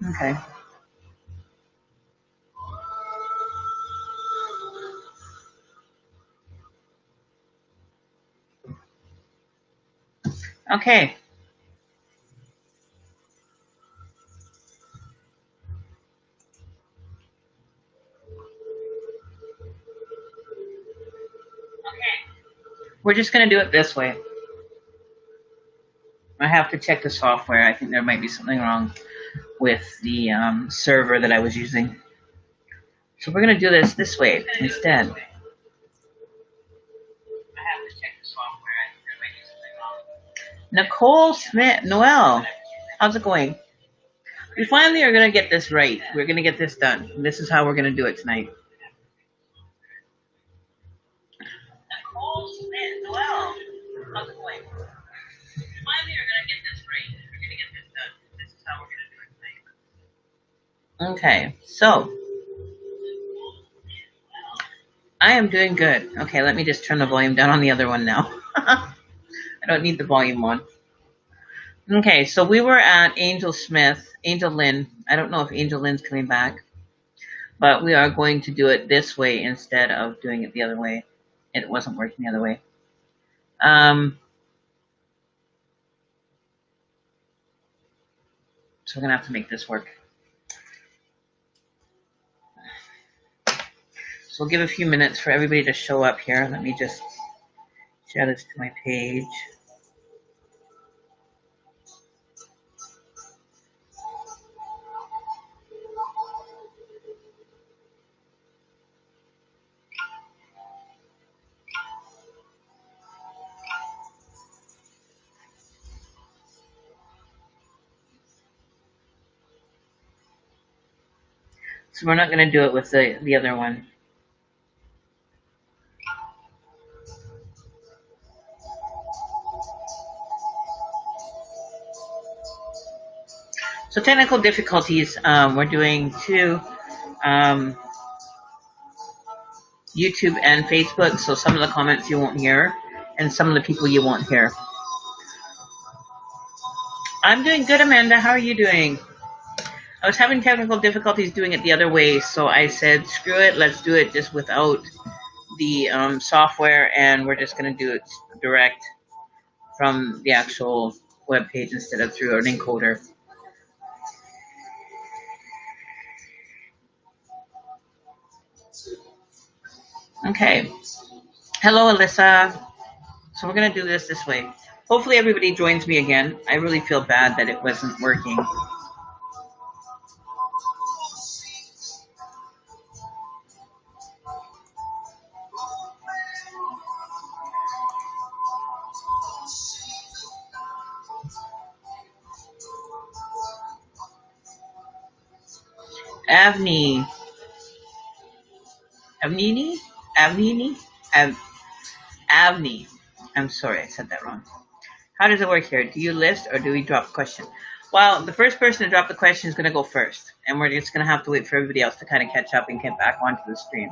Okay. Okay. We're just going to do it this way. I have to check the software. I think there might be something wrong with the server that I was using. So we're going to do this way instead. Nicole Smith, Noel, how's it going? We finally are going to get this right. We're going to get this done. This is how we're going to do it tonight. Nicole Smith, Noel, how's it going? We finally are going to get this right. We're going to get this done. This is how we're going to do it tonight. Okay, so I am doing good. Okay, let me just turn the volume down on the other one now. I don't need the volume on. Okay, so we were at Angel Lynn. I don't know if Angel Lynn's coming back, but we are going to do it this way instead of doing it the other way. It wasn't working the other way. So we're going to have to make this work. So we'll give a few minutes for everybody to show up here. Let me just share this to my page. So we're not going to do it with the other one. So technical difficulties, we're doing two YouTube and Facebook, so some of the comments you won't hear, and some of the people you won't hear. I'm doing good, Amanda. How are you doing? I was having technical difficulties doing it the other way, so I said, screw it, let's do it just without the software, and we're just going to do it direct from the actual web page instead of through an encoder. Okay. Hello, Alyssa. So we're going to do this way. Hopefully everybody joins me again. I really feel bad that it wasn't working. Avni. I'm sorry, I said that wrong. How does it work here? Do you list or do we drop a question? Well, the first person to drop the question is going to go first, and we're just going to have to wait for everybody else to kind of catch up and get back onto the stream.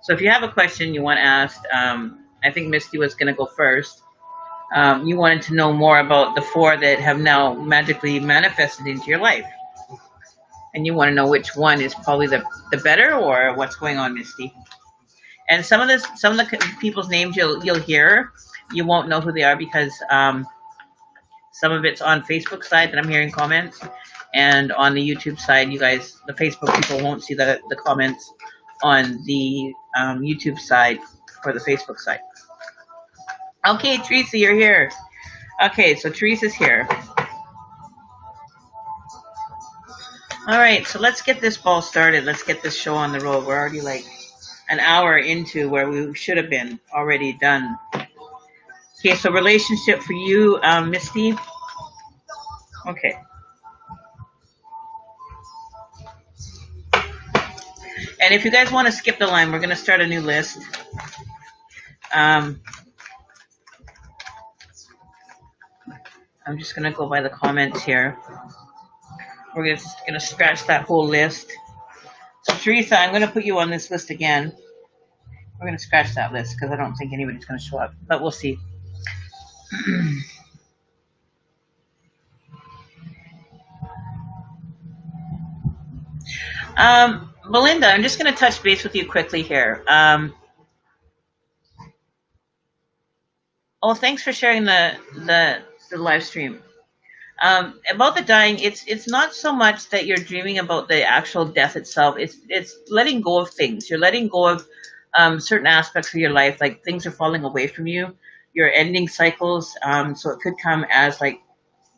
So if you have a question you want asked, I think Misty was going to go first. You wanted to know more about the 4 that have now magically manifested into your life. And you want to know which one is probably the better, or what's going on, Misty. And some of the people's names you'll hear, you won't know who they are because some of it's on Facebook side that I'm hearing comments, and on the YouTube side, you guys, the Facebook people won't see the comments on the YouTube side or the Facebook side. Okay, Teresa, you're here. Okay, so Teresa's here. All right, so let's get this ball started. Let's get this show on the road. We're already like an hour into where we should have been already done. Okay, so relationship for you, Misty. Okay. And if you guys want to skip the line, we're going to start a new list. I'm just going to go by the comments here. We're just going to scratch that whole list. So, Teresa, I'm going to put you on this list again. We're going to scratch that list because I don't think anybody's going to show up, but we'll see. Belinda, I'm just going to touch base with you quickly here. Oh, thanks for sharing the live stream. About the dying, it's not so much that you're dreaming about the actual death itself. It's letting go of things. You're letting go of certain aspects of your life, like things are falling away from you. You're ending cycles. So it could come as like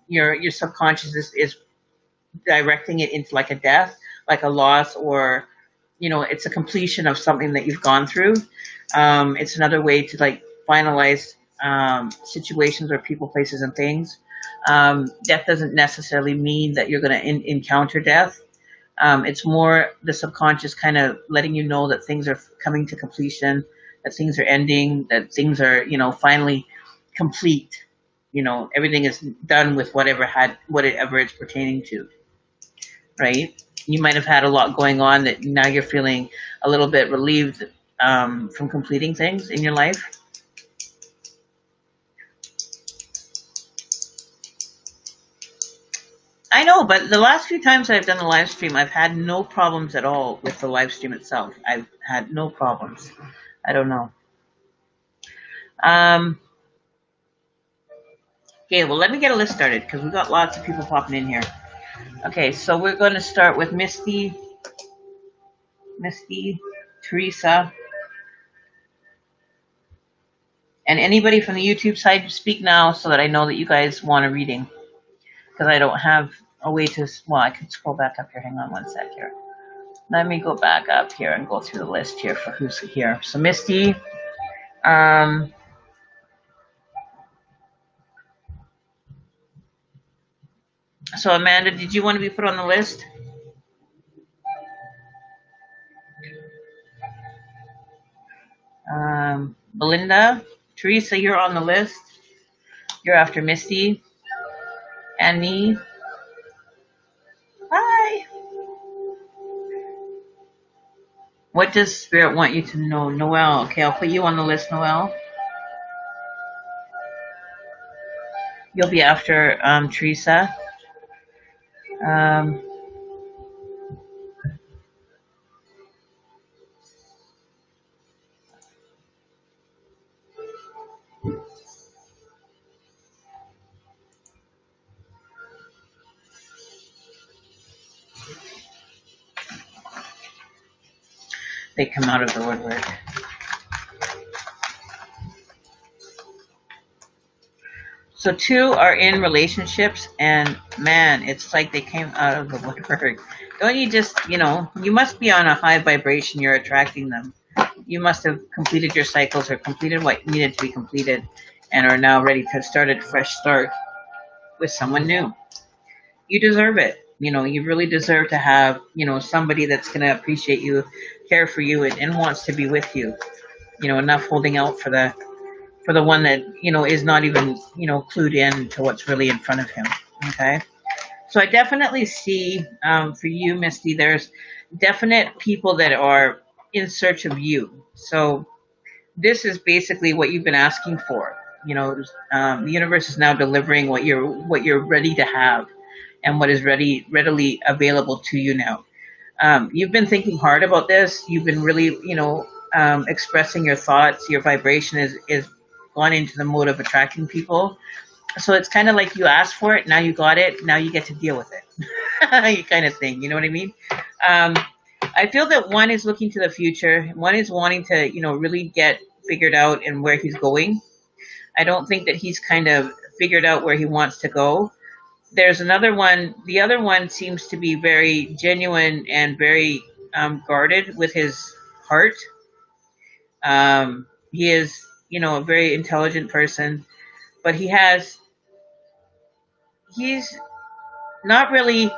your subconscious is directing it into like a death, like a loss, or it's a completion of something that you've gone through. It's another way to like finalize situations or people, places, and things. Death doesn't necessarily mean that you're going to encounter death. It's more the subconscious kind of letting you know that things are coming to completion, that things are ending, that things are, finally complete. Everything is done with whatever it's pertaining to, right? You might have had a lot going on that now you're feeling a little bit relieved from completing things in your life. I know, but the last few times I've done the live stream, I've had no problems at all with the live stream itself. I've had no problems. I don't know. Okay, well, let me get a list started because we've got lots of people popping in here. Okay, so we're going to start with Misty, Teresa, and anybody from the YouTube side, speak now so that I know that you guys want a reading, because I don't have a way to, well, I can scroll back up here. Hang on one sec here. Let me go back up here and go through the list here for who's here. So Misty, so Amanda, did you want to be put on the list? Belinda, Teresa, you're on the list. You're after Misty and me. Hi. What does Spirit want you to know? Noelle. Okay, I'll put you on the list, Noelle. You'll be after Teresa. They come out of the woodwork. So 2 are in relationships, and man, it's like they came out of the woodwork. Don't you just, you must be on a high vibration. You're attracting them. You must have completed your cycles or completed what needed to be completed and are now ready to start a fresh start with someone new. You deserve it. You really deserve to have, somebody that's going to appreciate you, care for you, and wants to be with you. Enough holding out for the one that, is not even, clued in to what's really in front of him. Okay. So I definitely see, for you, Misty, there's definite people that are in search of you. So this is basically what you've been asking for. The universe is now delivering what you're ready to have and what is readily available to you now. You've been thinking hard about this. You've been really, expressing your thoughts. Your vibration is gone into the mode of attracting people. So it's kind of like you asked for it. Now you got it. Now you get to deal with it. You kind of thing. You know what I mean? I feel that one is looking to the future. One is wanting to, really get figured out and where he's going. I don't think that he's kind of figured out where he wants to go. There's another one. The other one seems to be very genuine and very guarded with his heart. He is, a very intelligent person, but he's not really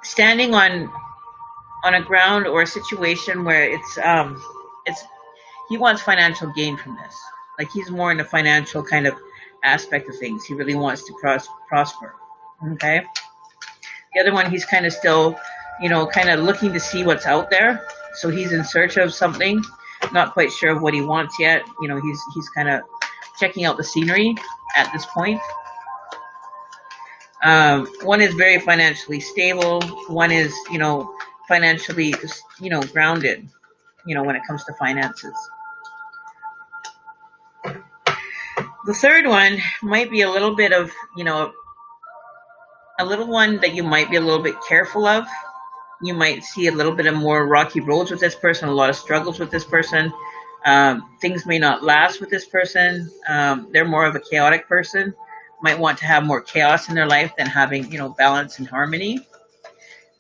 standing on a ground or a situation where it's he wants financial gain from this. Like he's more in the financial kind of aspect of things. He really wants to prosper. Okay. The other one, he's kind of still, kind of looking to see what's out there. So he's in search of something, not quite sure of what he wants yet. He's kind of checking out the scenery at this point. One is very financially stable. One is, financially, grounded, when it comes to finances. The third one might be a little bit of, a little one that you might be a little bit careful of. You might see a little bit of more rocky roads with this person, a lot of struggles with this person. Things may not last with this person. They're more of a chaotic person. Might want to have more chaos in their life than having, balance and harmony.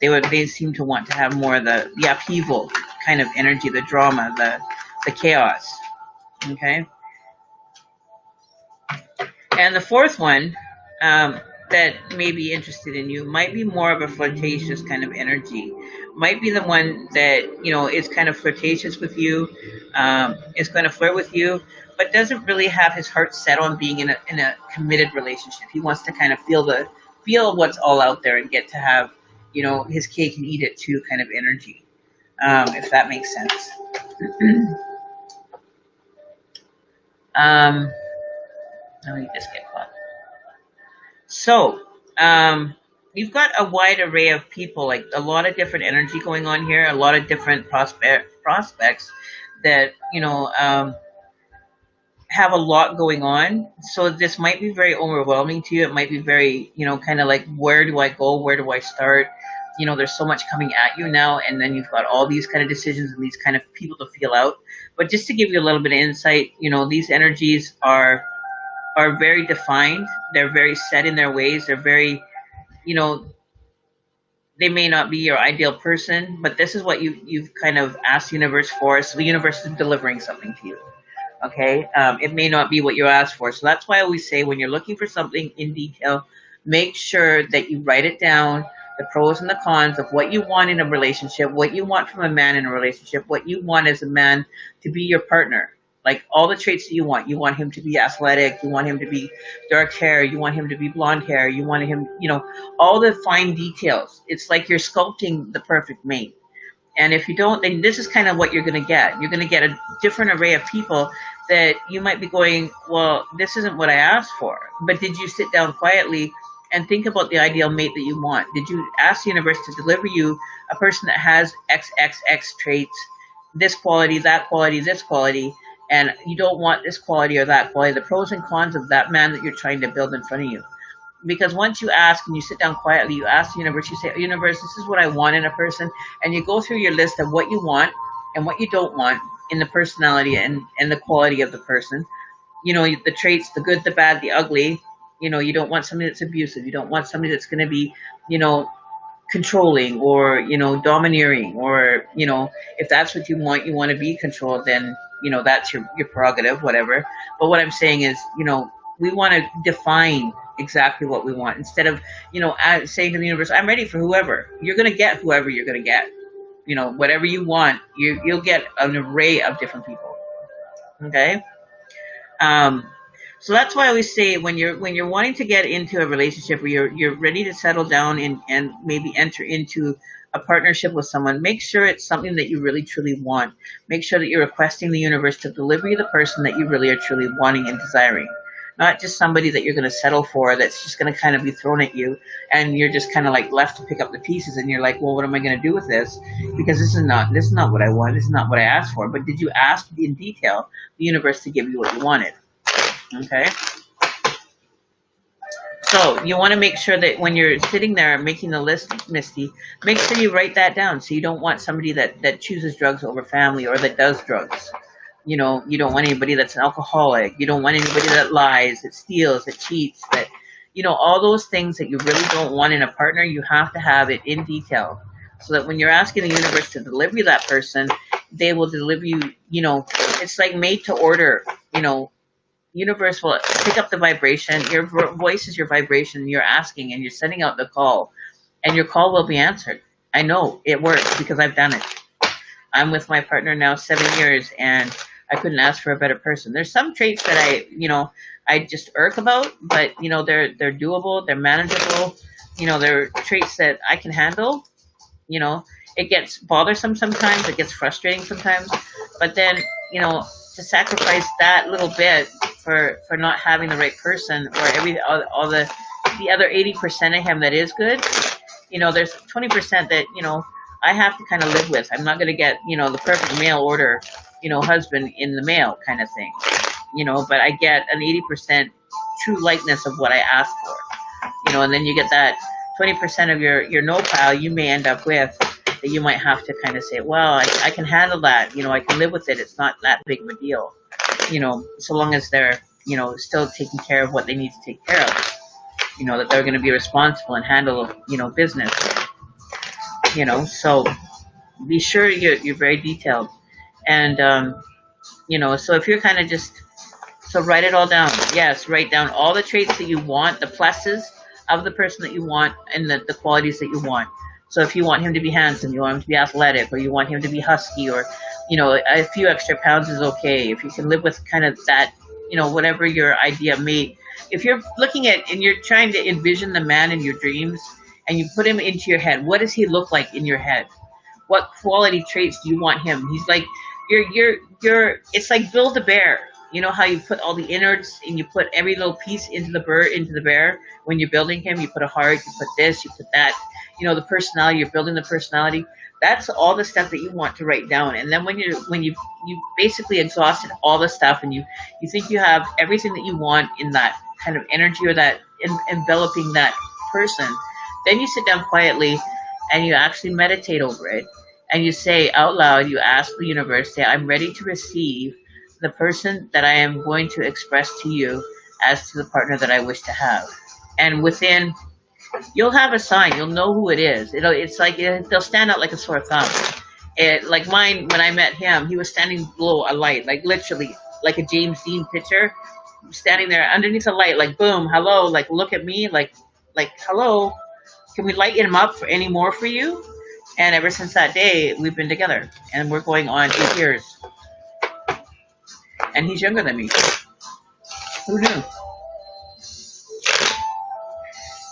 They seem to want to have more of the upheaval kind of energy, the drama, the chaos. Okay. And the fourth one, that may be interested in you might be more of a flirtatious kind of energy. Might be the one that, is kind of flirtatious with you, is going to flirt with you, but doesn't really have his heart set on being in a committed relationship. He wants to kind of feel what's all out there and get to have, his cake and eat it too kind of energy, if that makes sense. Let me just get caught. So, you've got a wide array of people, like a lot of different energy going on here, a lot of different prospects that, have a lot going on. So this might be very overwhelming to you. It might be very, kind of like, where do I go? Where do I start? There's so much coming at you now, and then you've got all these kind of decisions and these kind of people to feel out. But just to give you a little bit of insight, these energies are very defined. They're very set in their ways. They're very, they may not be your ideal person, but this is what you've kind of asked the universe for. So the universe is delivering something to you. Okay. It may not be what you asked for. So that's why I always say, when you're looking for something in detail, make sure that you write it down, the pros and the cons of what you want in a relationship, what you want from a man in a relationship, what you want as a man to be your partner. Like all the traits that you want. You want him to be athletic. You want him to be dark hair. You want him to be blonde hair. You want him, all the fine details. It's like you're sculpting the perfect mate. And if you don't, then this is kind of what you're going to get. You're going to get a different array of people that you might be going, well, this isn't what I asked for. But did you sit down quietly and think about the ideal mate that you want? Did you ask the universe to deliver you a person that has XXX traits, this quality, that quality, this quality, and you don't want this quality or that quality, the pros and cons of that man that you're trying to build in front of you? Because once you ask and you sit down quietly, you ask the universe, you say, universe, this is what I want in a person. And you go through your list of what you want and what you don't want in the personality and the quality of the person. The traits, the good, the bad, the ugly. You don't want somebody that's abusive. You don't want somebody that's going to be, controlling or, domineering, or, if that's what you want to be controlled, then, that's your prerogative, whatever. But what I'm saying is, we want to define exactly what we want instead of, saying to the universe, I'm ready for whoever. You're going to get whoever you're going to get. Whatever you want, you'll get an array of different people. Okay. So that's why I always say, when you're wanting to get into a relationship where you're ready to settle down and maybe enter into a partnership with someone, make sure it's something that you really truly want. Make sure that you're requesting the universe to deliver you the person that you really are truly wanting and desiring. Not just somebody that you're going to settle for that's just going to kind of be thrown at you and you're just kind of like left to pick up the pieces and you're like, well, what am I going to do with this? Because this is not what I want. This is not what I asked for. But did you ask in detail the universe to give you what you wanted? Okay. So you want to make sure that when you're sitting there making the list, Misty, make sure you write that down. So you don't want somebody that chooses drugs over family or that does drugs. You don't want anybody that's an alcoholic. You don't want anybody that lies, that steals, that cheats, that, all those things that you really don't want in a partner. You have to have it in detail so that when you're asking the universe to deliver you that person, they will deliver you, it's like made to order. Universe will pick up the vibration. Your voice is your vibration. You're asking and you're sending out the call and your call will be answered. I know it works because I've done it. I'm with my partner now 7 years and I couldn't ask for a better person. There's some traits that I just irk about, but they're doable, they're manageable, they're traits that I can handle. It gets bothersome sometimes, it gets frustrating sometimes, but then, to sacrifice that little bit for not having the right person or all the the other 80% of him that is good, you know, there's 20% that, you know, I have to kind of live with. I'm not going to get, you know, the perfect mail order, you know, husband in the mail kind of thing, you know, but I get an 80% true likeness of what I ask for, you know, and then you get that 20% of your no pile you may end up with that you might have to kind of say, well, I can handle that, you know, I can live with it. It's not that big of a deal, you know, so long as they're, you know, still taking care of what they need to take care of, you know, that they're going to be responsible and handle, you know, business, you know, so be sure you're very detailed. And, you know, so if you're kind of just, so write it all down. Yes, write down all the traits that you want, the pluses of the person that you want, and the qualities that you want. So if you want him to be handsome, you want him to be athletic, or you want him to be husky, or, you know, a few extra pounds is okay. If you can live with kind of that, you know, whatever your idea may, if you're looking at and you're trying to envision the man in your dreams and you put him into your head, what does he look like in your head? What quality traits do you want him? He's like, it's like Build a Bear. You know how you put all the innards and you put every little piece into the bear when you're building him. You put a heart, you put this, you put that. You know, the personality. You're building the personality. That's all the stuff that you want to write down. And then when you basically exhausted all the stuff and you think you have everything that you want in that kind of energy or that enveloping that person, then you sit down quietly and you actually meditate over it and you say out loud. You ask the universe, say, I'm ready to receive the person that I am going to express to you as to the partner that I wish to have. And within, you'll have a sign. You'll know who it is. It's like they'll stand out like a sore thumb. Like mine, when I met him, he was standing below a light, like literally, like a James Dean picture, standing there underneath a light, like boom, hello, like look at me, like hello, can we light him up for any more for you? And ever since that day, we've been together, and we're going on 8 years. And he's younger than me. Who knew?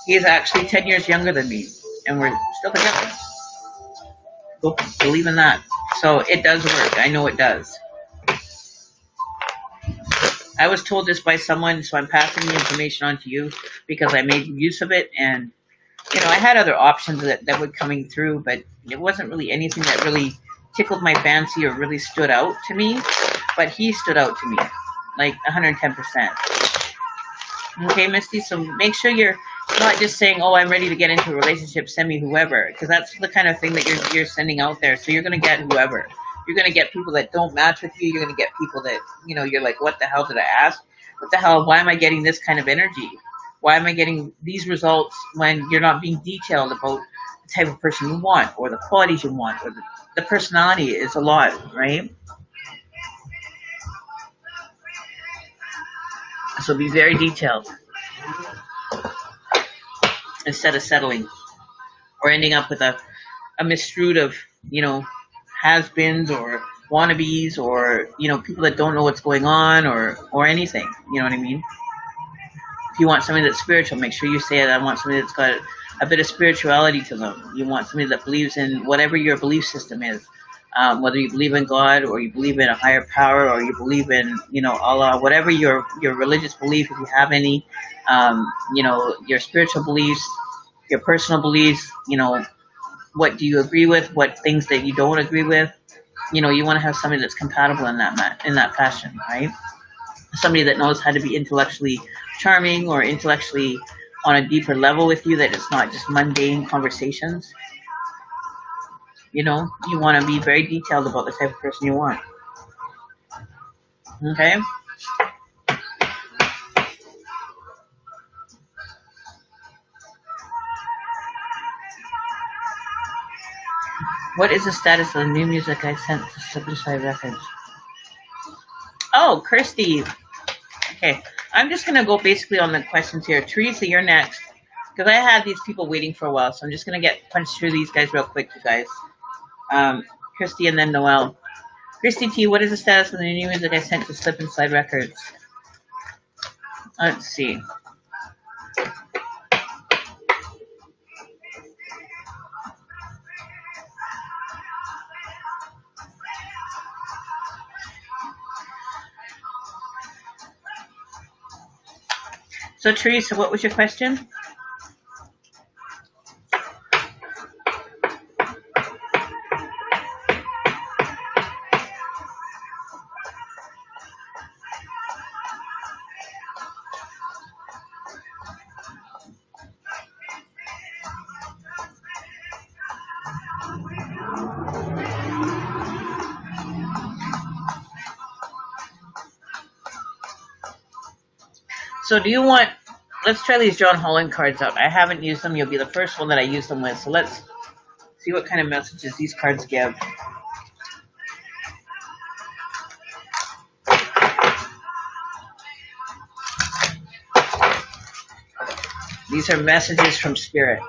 He is actually 10 years younger than me, and we're still together. Believe in that. So it does work. I know it does. I was told this by someone, so I'm passing the information on to you because I made use of it. And, you know, I had other options that were coming through, but it wasn't really anything that really tickled my fancy or really stood out to me. But he stood out to me, like 110%. Okay, Misty, so make sure you're not just saying, oh, I'm ready to get into a relationship, send me whoever, because that's the kind of thing that you're sending out there. So you're going to get whoever. You're going to get people that don't match with you. You're going to get people that, you know, you're like, what the hell did I ask? What the hell? Why am I getting this kind of energy? Why am I getting these results when you're not being detailed about the type of person you want or the qualities you want or the personality is a lot, right? So be very detailed instead of settling or ending up with a misroot of, you know, has-beens or wannabes or, you know, people that don't know what's going on or anything. You know what I mean? If you want somebody that's spiritual, make sure you say it. I want somebody that's got a bit of spirituality to them. You want somebody that believes in whatever your belief system is. Whether you believe in God or you believe in a higher power or you believe in, you know, Allah, whatever your religious belief, if you have any, you know, your spiritual beliefs, your personal beliefs, you know, what do you agree with, what things that you don't agree with, you know, you want to have somebody that's compatible in that fashion, right? Somebody that knows how to be intellectually charming or intellectually on a deeper level with you, that it's not just mundane conversations. You know, you want to be very detailed about the type of person you want. Okay? What is the status of the new music I sent to Simplify Records? Oh, Kirsty. Okay, I'm just going to go basically on the questions here. Teresa, you're next. Because I had these people waiting for a while, so I'm just going to punch through these guys real quick, you guys. Christy and then Noelle. Christy T, what is the status of the new music I sent to Slip and Slide Records? Let's see. So Teresa, what was your question? So do you want, let's try these John Holland cards out. I haven't used them. You'll be the first one that I use them with. So let's see what kind of messages these cards give. These are messages from Spirit.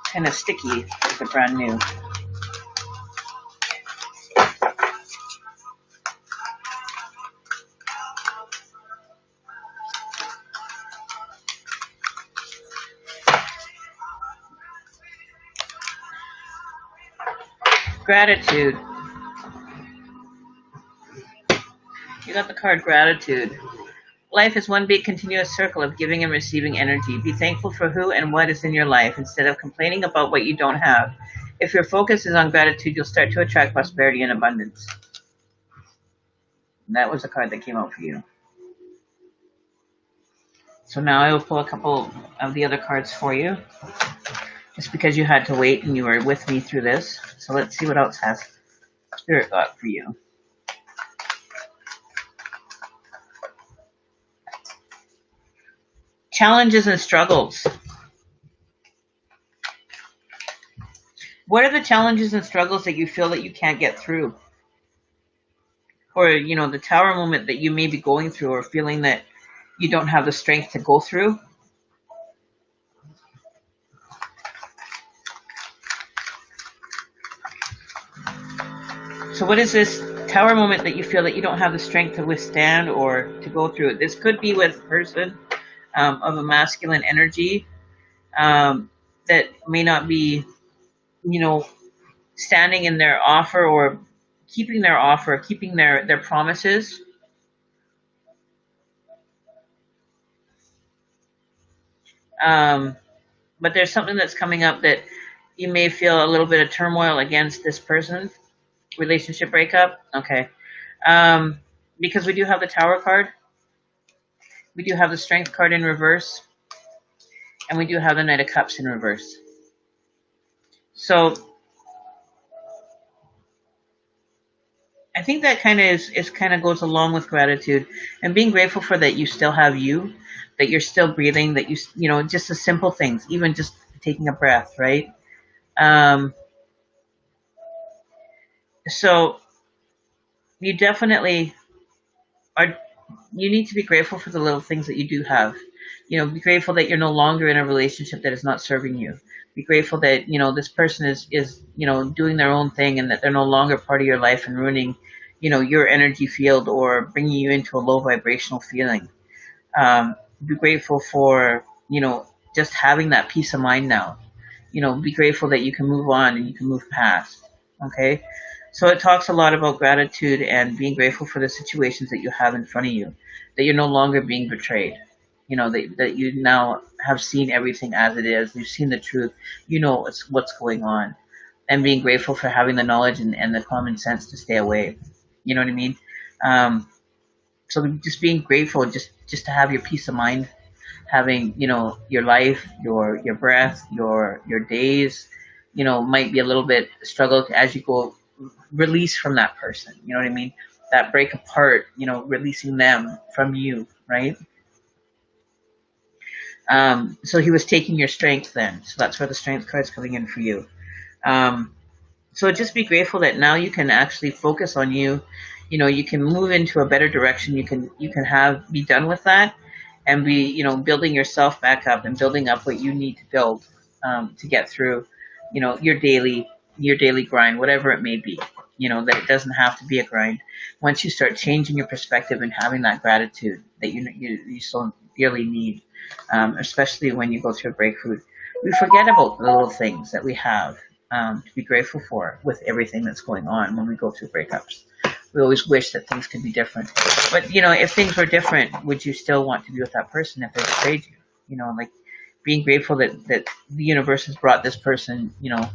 Kind of sticky, but brand new. Gratitude. You got the card Gratitude. Life is one big continuous circle of giving and receiving energy. Be thankful for who and what is in your life instead of complaining about what you don't have. If your focus is on gratitude, you'll start to attract prosperity and abundance. That was the card that came out for you. So now I will pull a couple of the other cards for you. Just because you had to wait and you were with me through this. So let's see what else has Spirit got for you. Challenges and struggles. What are the challenges and struggles that you feel that you can't get through? Or, you know, the Tower moment that you may be going through or feeling that you don't have the strength to go through? So what is this Tower moment that you feel that you don't have the strength to withstand or to go through it? This could be with a person of a masculine energy that may not be, you know, standing in their offer or keeping their offer, keeping their promises. But there's something that's coming up that you may feel a little bit of turmoil against this person. Relationship breakup. Okay. Because we do have the Tower card. We do have the Strength card in reverse. And we do have the Knight of Cups in reverse. So I think that kind of goes along with gratitude and being grateful for that you still have you, that you're still breathing, that you know, just the simple things, even just taking a breath, right? So you definitely you need to be grateful for the little things that you do have. You know, be grateful that you're no longer in a relationship that is not serving you. Be grateful that, you know, this person is, you know, doing their own thing and that they're no longer part of your life and ruining, you know, your energy field or bringing you into a low vibrational feeling. Be grateful for, you know, just having that peace of mind now. You know, be grateful that you can move on and you can move past. Okay? So it talks a lot about gratitude and being grateful for the situations that you have in front of you, that you're no longer being betrayed. You know, that you now have seen everything as it is. You've seen the truth. You know what's going on. And being grateful for having the knowledge and the common sense to stay away. You know what I mean? So just being grateful just to have your peace of mind, having, you know, your life, your breath, your days, you know, might be a little bit struggle as you go release from that person. You know what I mean? That break apart, you know, releasing them from you, right? So he was taking your strength then. So that's where the Strength card's coming in for you. So just be grateful that now you can actually focus on you. You know, you can move into a better direction. You can be done with that and be, you know, building yourself back up and building up what you need to build to get through, you know, your daily grind, whatever it may be. You know, that it doesn't have to be a grind. Once you start changing your perspective and having that gratitude that you so dearly need, especially when you go through a breakthrough, we forget about the little things that we have to be grateful for with everything that's going on when we go through breakups. We always wish that things could be different. But, you know, if things were different, would you still want to be with that person if they betrayed you? You know, like being grateful that the universe has brought this person, you know,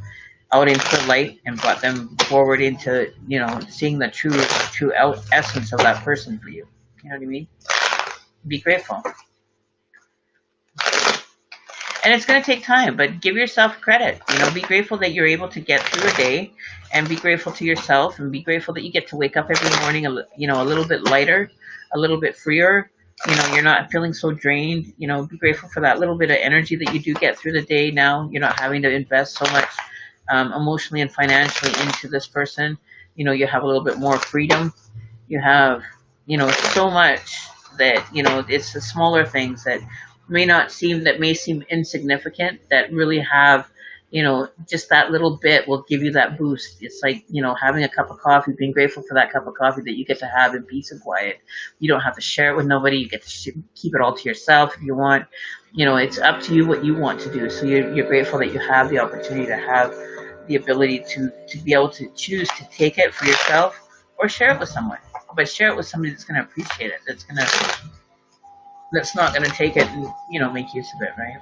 out into the light and brought them forward into, seeing the true essence of that person for you. You know what I mean? Be grateful. And it's going to take time, but give yourself credit. Be grateful that you're able to get through a day, and be grateful to yourself, and be grateful that you get to wake up every morning, a little bit lighter, a little bit freer. You're not feeling so drained. Be grateful for that little bit of energy that you do get through the day now. You're not having to invest so much emotionally and financially into this person. You have a little bit more freedom. You have, so much that, it's the smaller things that may seem insignificant, that really have, just that little bit will give you that boost. It's like, having a cup of coffee, being grateful for that cup of coffee that you get to have in peace and quiet. You don't have to share it with nobody. You get to keep it all to yourself if you want. It's up to you what you want to do. So you're grateful that you have the opportunity to have the ability to be able to choose to take it for yourself or share it with someone. But share it with somebody that's going to appreciate it. That's not going to take it and, make use of it, right?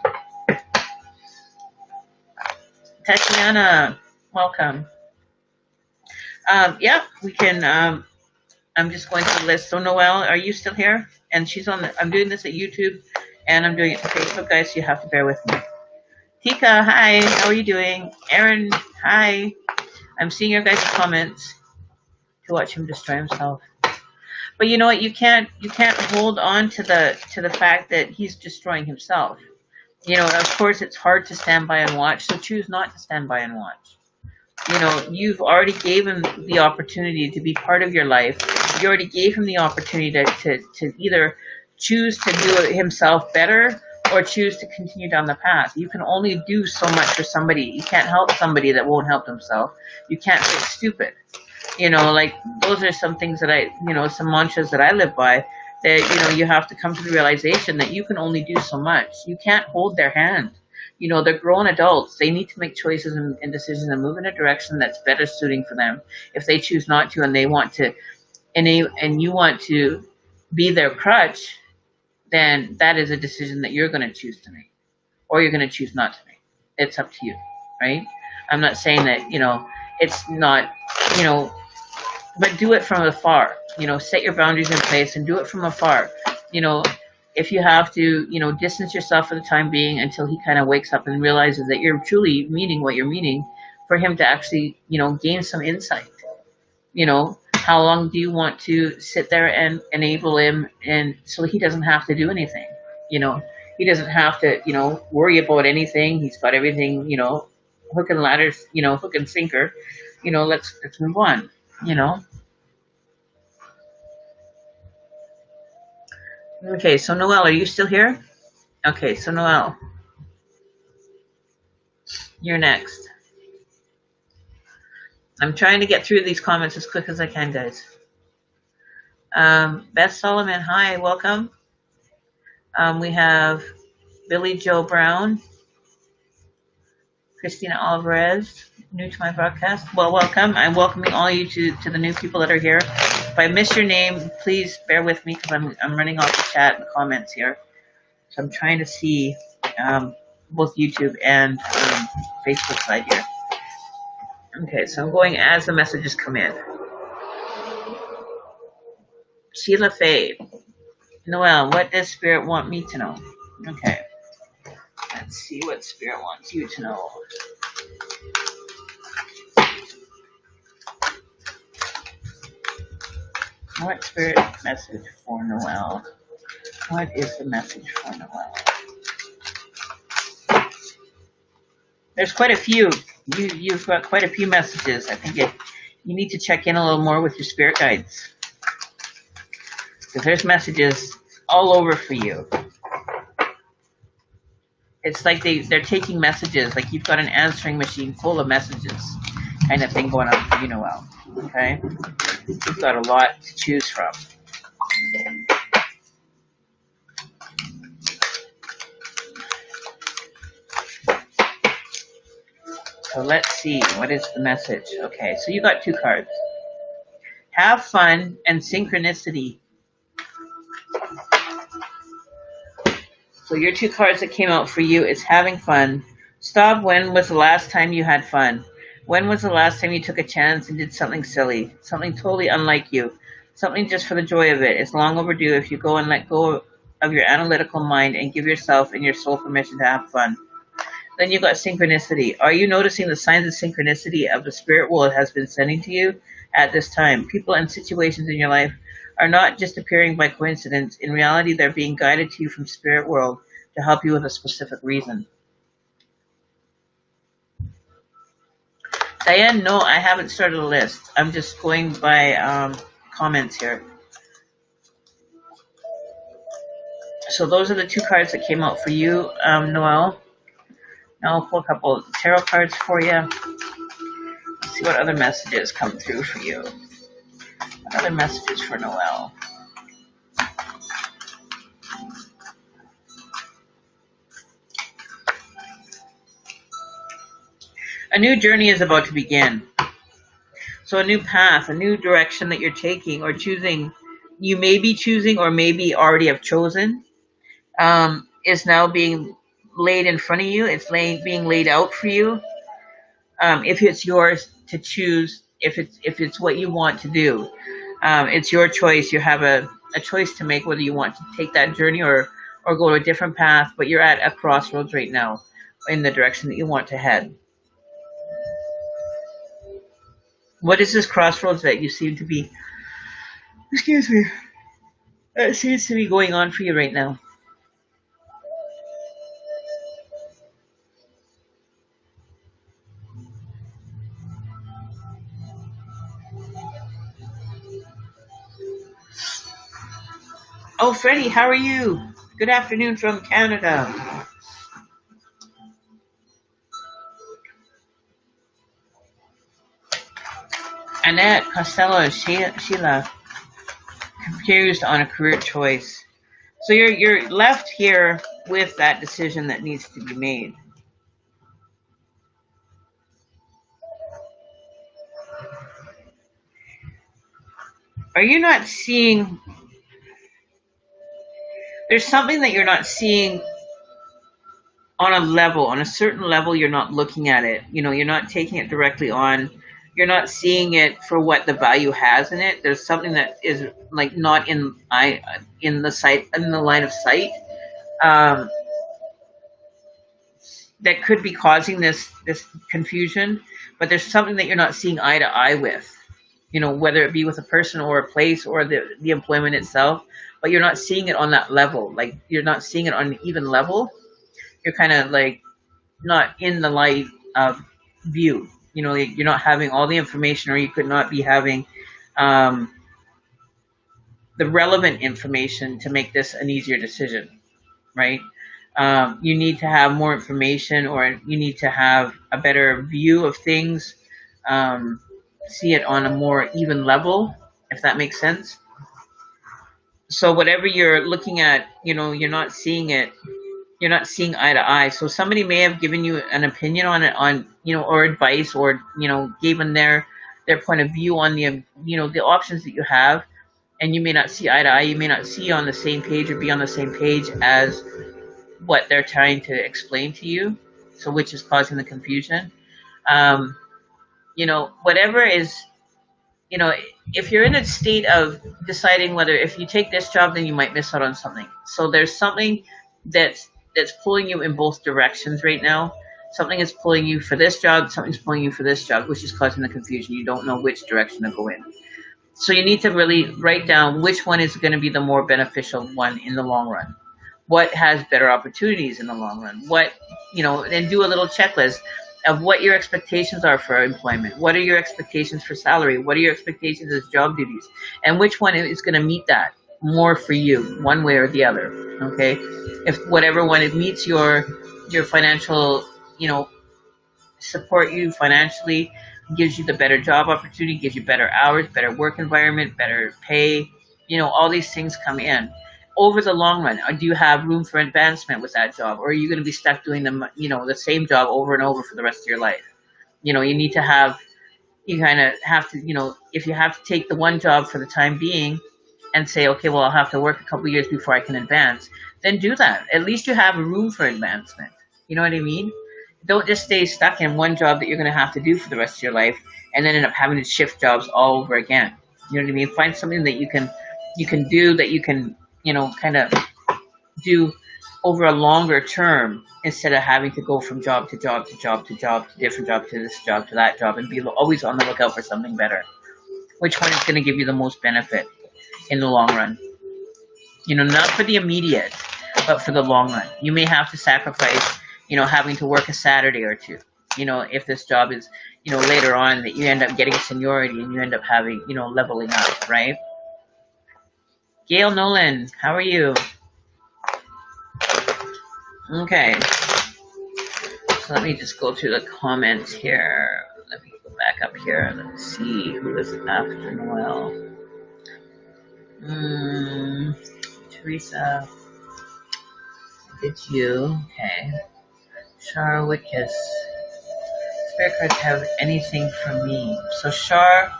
Tatiana, welcome. Yeah, we can, I'm just going to list. So Noelle, are you still here? And she's I'm doing this at YouTube, and I'm doing it to Facebook, guys, so you have to bear with me. Tika, hi, how are you doing? Aaron, hi. I'm seeing your guys' comments. To watch him destroy himself. But you know what? You can't hold on to the fact that he's destroying himself. Of course, it's hard to stand by and watch. So choose not to stand by and watch. You've already gave him the opportunity to be part of your life. You already gave him the opportunity to either choose to do it himself better or choose to continue down the path. You can only do so much for somebody. You can't help somebody that won't help themselves. You can't fix stupid. Like those are some things that some mantras that I live by, that, you have to come to the realization that you can only do so much. You can't hold their hand. They're grown adults. They need to make choices and decisions and move in a direction that's better suiting for them. If they choose not to and they want to, and you want to be their crutch, then that is a decision that you're going to choose to make, or you're going to choose not to make. It's up to you, right? I'm not saying that, it's not, but do it from afar. Set your boundaries in place and do it from afar. If you have to, distance yourself for the time being until he kind of wakes up and realizes that you're truly meaning what you're meaning, for him to actually, gain some insight. How long do you want to sit there and enable him, and so he doesn't have to do anything? He doesn't have to, worry about anything. He's got everything, hook and ladder, hook and sinker. Let's move on. Okay, so Noelle, are you still here? Okay, so Noelle, you're next. I'm trying to get through these comments as quick as I can, guys. Beth Solomon, hi, welcome. We have Billy Joe Brown, Christina Alvarez, new to my broadcast. Well, welcome. I'm welcoming all you to the new people that are here. If I miss your name, please bear with me, because I'm running off the chat and the comments here. So I'm trying to see both YouTube and Facebook side here. Okay, so I'm going as the messages come in. Sheila Faye. Noelle, what does Spirit want me to know? Okay. Let's see what Spirit wants you to know. What Spirit message for Noelle? What is the message for Noelle? There's quite a few. You've got quite a few messages. I think you need to check in a little more with your spirit guides, because there's messages all over for you. It's like they're taking messages, like you've got an answering machine full of messages kind of thing going on for you, Noelle. Okay? You've got a lot to choose from. So let's see, what is the message? Okay, so you got two cards. Have fun and synchronicity. So your two cards that came out for you is having fun. Stop. When was the last time you had fun? When was the last time you took a chance and did something silly, something totally unlike you, something just for the joy of it? It's long overdue if you go and let go of your analytical mind and give yourself and your soul permission to have fun. Then you got synchronicity. Are you noticing the signs of synchronicity of the spirit world has been sending to you at this time? People and situations in your life are not just appearing by coincidence. In reality, they're being guided to you from spirit world to help you with a specific reason. Diane, no, I haven't started a list. I'm just going by comments here. So those are the two cards that came out for you, Noelle. Now I'll pull a couple tarot cards for you. Let's see what other messages come through for you. What other messages for Noelle? A new journey is about to begin. So a new path, a new direction that you're taking or choosing, you may be choosing or maybe already have chosen, is now being laid in front of you. It's being laid out for you. If it's yours to choose, if it's what you want to do, it's your choice. You have a choice to make whether you want to take that journey or go to a different path. But you're at a crossroads right now in the direction that you want to head. What is this crossroads that you seem to be, excuse me, that seems to be going on for you right now? Oh, Freddie, how are you? Good afternoon from Canada. Annette, Costello, Sheila, confused on a career choice. So you're left here with that decision that needs to be made. Are you not seeing? There's something that you're not seeing on a level, on a certain level. You're not looking at it. You know, you're not taking it directly on. You're not seeing it for what the value has in it. There's something that is like not in the line of sight. That could be causing this confusion, but there's something that you're not seeing eye to eye with, you know, whether it be with a person or a place or the employment itself, but you're not seeing it on that level. Like you're not seeing it on an even level. You're kind of like not in the light of view. You know, you're not having all the information, or you could not be having the relevant information to make this an easier decision, right? You need to have more information, or you need to have a better view of things, see it on a more even level, if that makes sense. So whatever you're looking at, you know, you're not seeing it, you're not seeing eye to eye. So somebody may have given you an opinion on it, you know, or advice, or, you know, given their point of view on the, you know, the options that you have, and you may not see eye to eye. You may not see on the same page or be on the same page as what they're trying to explain to you, so which is causing the confusion. You know, whatever is, you know, if you're in a state of deciding whether if you take this job, then you might miss out on something. So there's something that's pulling you in both directions right now. Something is pulling you for this job, something's pulling you for this job, which is causing the confusion. You don't know which direction to go in. So you need to really write down which one is going to be the more beneficial one in the long run. What has better opportunities in the long run? What, you know, and do a little checklist of what your expectations are for employment. What are your expectations for salary? What are your expectations as job duties? And which one is going to meet that more for you, one way or the other, okay? If whatever one it meets your financial, you know, support you financially, gives you the better job opportunity, gives you better hours, better work environment, better pay, you know, all these things come in. Over the long run, do you have room for advancement with that job, or are you going to be stuck doing the same job over and over for the rest of your life? You know, you need to have, you kind of have to, you know, if you have to take the one job for the time being and say, okay, well, I'll have to work a couple of years before I can advance, then do that. At least you have room for advancement. You know what I mean? Don't just stay stuck in one job that you're going to have to do for the rest of your life and then end up having to shift jobs all over again. You know what I mean? Find something that you can do, that you can, kind of do over a longer term, instead of having to go from job to job to job to job to different job to this job to that job, and be always on the lookout for something better. Which one is going to give you the most benefit in the long run? Not for the immediate, but for the long run. You may have to sacrifice, having to work a Saturday or two. If this job is, later on that you end up getting seniority and you end up having, leveling up, right? Gail Nolan, how are you? Okay. So let me just go through the comments here. Let me go back up here. Let's see who is after Noel. Teresa. It's you. Okay. Shar Wickus. Spirit cards have anything for me. So Shar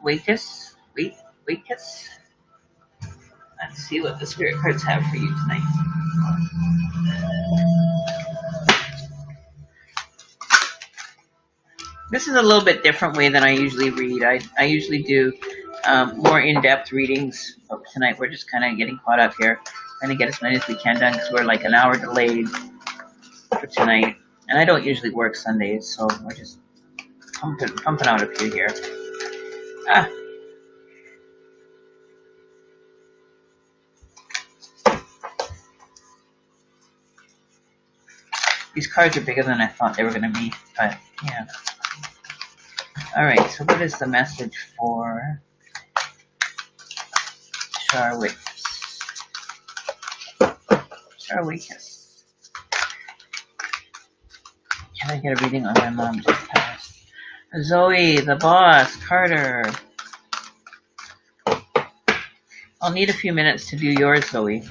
Wickus. Wickus. Let's see what the spirit cards have for you tonight. This is a little bit different way than I usually read. I usually do more in-depth readings. But tonight we're just kind of getting caught up here. Trying to get as many as we can done because we're like an hour delayed for tonight. And I don't usually work Sundays, so we're just pumping out a few here. These cards are bigger than I thought they were going to be, but yeah. Alright, so what is the message for Charwickus? Charwickus. Can I get a reading on my mom just passed? Zoe, the boss, Carter. I'll need a few minutes to do yours, Zoe.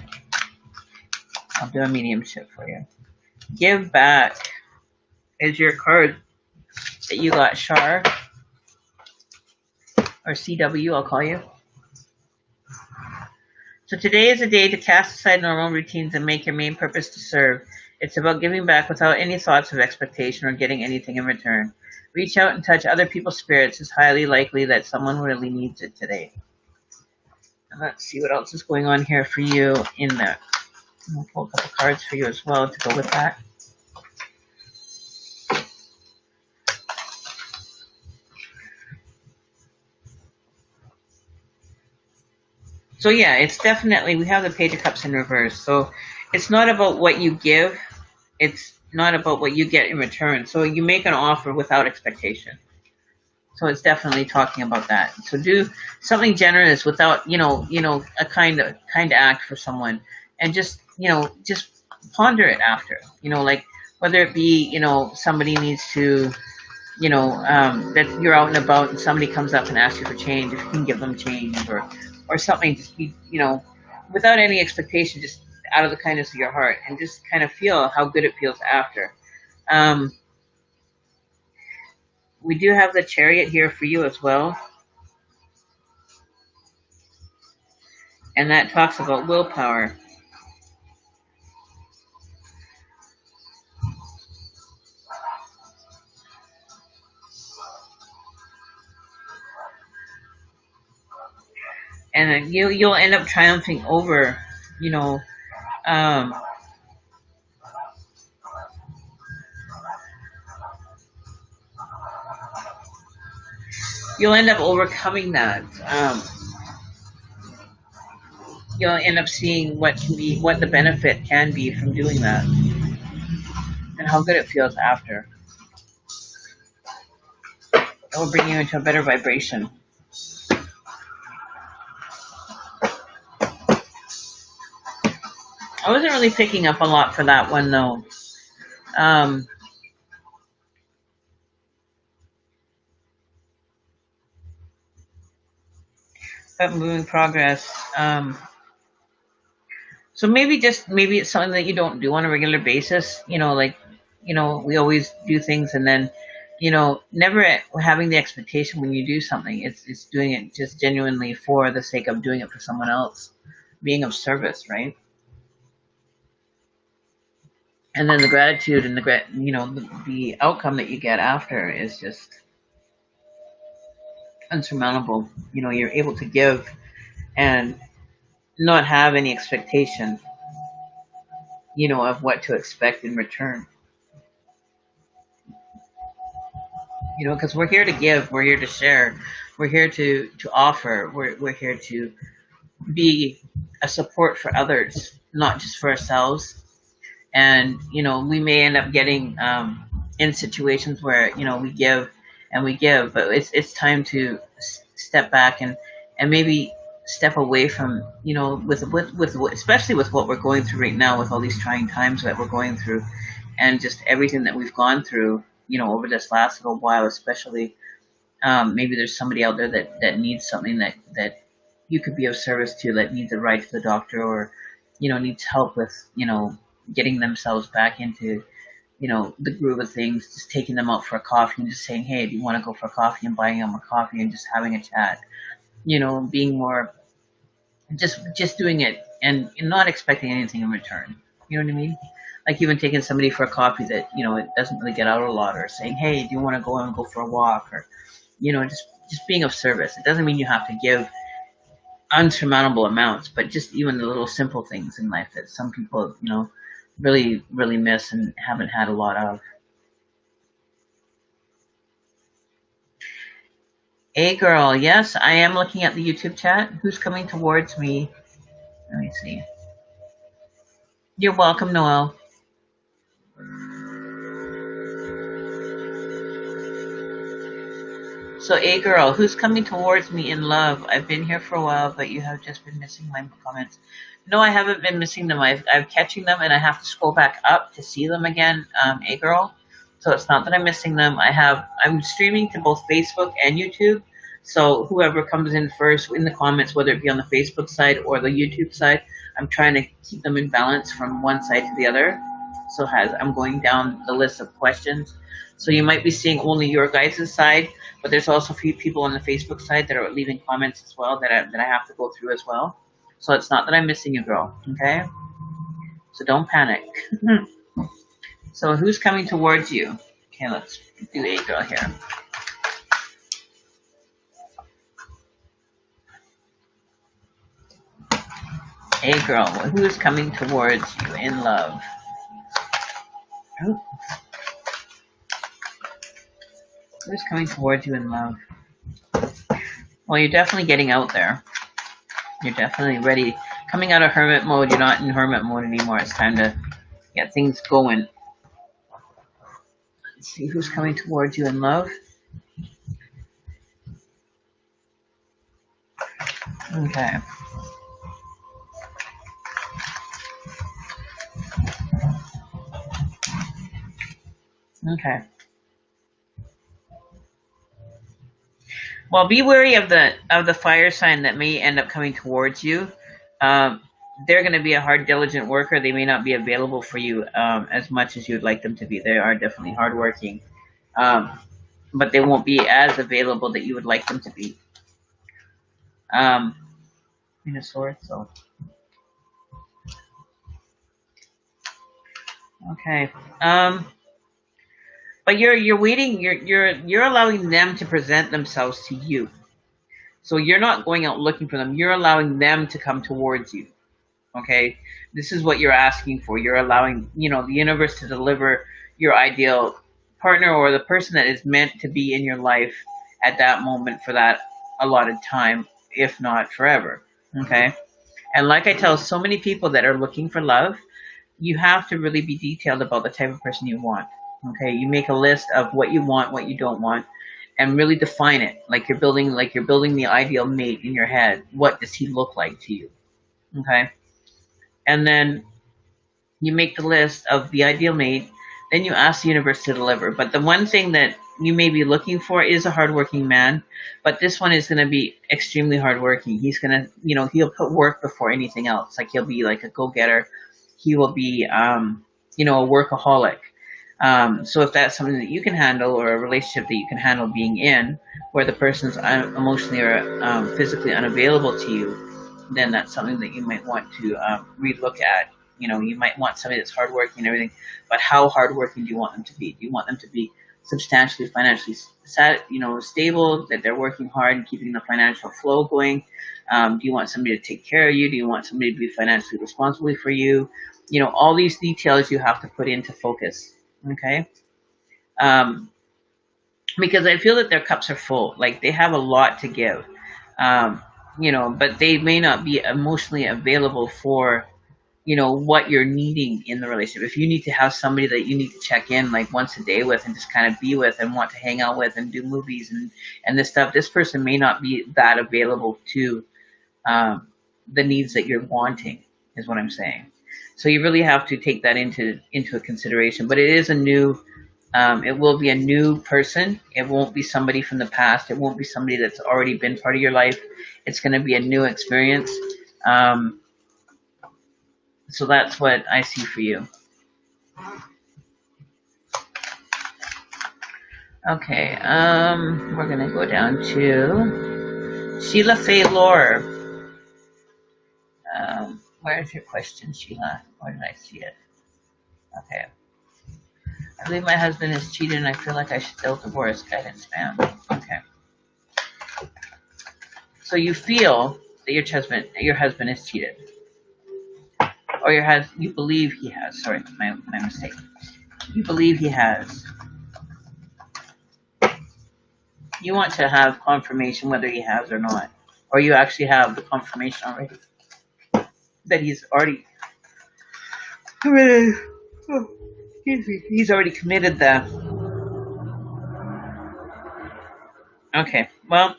I'll do a mediumship for you. Give back is your card that you got, Char. Or CW, I'll call you. So today is a day to cast aside normal routines and make your main purpose to serve. It's about giving back without any thoughts of expectation or getting anything in return. Reach out and touch other people's spirits. It's highly likely that someone really needs it today. And let's see what else is going on here for you in that. I'll pull a couple cards for you as well to go with that. So yeah, it's definitely, we have the Page of Cups in reverse. So it's not about what you give. It's not about what you get in return. So you make an offer without expectation. So it's definitely talking about that. So do something generous without, a kind act for someone, and just ponder it after, like whether it be, somebody needs to, that you're out and about and somebody comes up and asks you for change, if you can give them change or something, just be, without any expectation, just out of the kindness of your heart, and just kind of feel how good it feels after. We do have the Chariot here for you as well. And that talks about willpower. And you'll end up triumphing over, you'll end up overcoming that. You'll end up seeing what the benefit can be from doing that, and how good it feels after. It will bring you into a better vibration. I wasn't really picking up a lot for that one though. But moving progress. So maybe it's something that you don't do on a regular basis. We always do things and then, never having the expectation when you do something. It's doing it just genuinely for the sake of doing it for someone else, being of service, right? And then the gratitude and the outcome that you get after is just unsurmountable. You're able to give and not have any expectation, of what to expect in return. Because we're here to give, we're here to share, we're here to offer, we're here to be a support for others, not just for ourselves. And we may end up getting in situations where we give and we give, but it's time to step back and maybe step away from with especially with what we're going through right now, with all these trying times that we're going through, and just everything that we've gone through over this last little while, especially. Maybe there's somebody out there that needs something that you could be of service to, that needs a ride to the doctor, or needs help with getting themselves back into the groove of things. Just taking them out for a coffee and just saying, hey, do you want to go for a coffee, and buying them a coffee and just having a chat. Being more just doing it and not expecting anything in return. You know what I mean? Like even taking somebody for a coffee that it doesn't really get out a lot, or saying, hey, do you want to go for a walk, or just being of service. It doesn't mean you have to give unsurmountable amounts, but just even the little simple things in life that some people really really miss and haven't had a lot of. Hey girl, yes, I am looking at the YouTube chat. Who's coming towards me? Let me see. You're welcome, Noel. So, a girl, who's coming towards me in love? I've been here for a while, but you have just been missing my comments. No, I haven't been missing them. I'm catching them, and I have to scroll back up to see them again, a girl. So it's not that I'm missing them. I'm streaming to both Facebook and YouTube. So whoever comes in first in the comments, whether it be on the Facebook side or the YouTube side, I'm trying to keep them in balance from one side to the other. So as I'm going down the list of questions, so you might be seeing only your guys' side, but there's also a few people on the Facebook side that are leaving comments as well that I have to go through as well. So it's not that I'm missing you, girl. Okay? So don't panic. So who's coming towards you? Okay, let's do a girl here. A girl, who is coming towards you in love? Oh. Who's coming towards you in love? Well, you're definitely getting out there. You're definitely ready. Coming out of hermit mode, you're not in hermit mode anymore. It's time to get things going. Let's see who's coming towards you in love. Okay. Okay. Well, be wary of the fire sign that may end up coming towards you. They're going to be a hard, diligent worker. They may not be available for you as much as you'd like them to be. They are definitely hardworking, but they won't be as available that you would like them to be. In a sword, so okay. But you're waiting. You're allowing them to present themselves to you. So you're not going out looking for them. You're allowing them to come towards you. Okay, this is what you're asking for. You're allowing the universe to deliver your ideal partner, or the person that is meant to be in your life at that moment for that allotted time, if not forever. Okay, and like I tell so many people that are looking for love, you have to really be detailed about the type of person you want. Okay, you make a list of what you want, what you don't want, and really define it. Like you're building the ideal mate in your head. What does he look like to you? Okay, and then you make the list of the ideal mate. Then you ask the universe to deliver. But the one thing that you may be looking for is a hardworking man. But this one is going to be extremely hardworking. He's going to, he'll put work before anything else. Like he'll be like a go-getter. He will be, a workaholic. So if that's something that you can handle, or a relationship that you can handle being in, where the person's emotionally or physically unavailable to you, then that's something that you might want to relook at You know, you might want somebody that's hardworking and everything, but how hardworking do you want them to be? Do you want them to be substantially financially stable, that they're working hard and keeping the financial flow going? Do you want somebody to take care of you? Do you want somebody to be financially responsible for you? You know, all these details you have to put into focus. Okay. Because I feel that their cups are full. Like they have a lot to give. But they may not be emotionally available for, what you're needing in the relationship. If you need to have somebody that you need to check in like once a day with and just kind of be with and want to hang out with and do movies and this stuff, this person may not be that available to the needs that you're wanting, is what I'm saying. So you really have to take that into a consideration. But it is it will be a new person. It won't be somebody from the past. It won't be somebody that's already been part of your life. It's going to be a new experience. So that's what I see for you. Okay, we're going to go down to Sheila Faye Lore. Where's your question, Sheila? Where did I see it? Okay. I believe my husband is cheated and I feel like I should still divorce. Guidance, ma'am. Okay. So you feel that your husband is cheated. Or you believe he has. Sorry, my mistake. You believe he has. You want to have confirmation whether he has or not. Or you actually have the confirmation already. That he's already committed. Oh, excuse me. He's already committed that. Okay, well,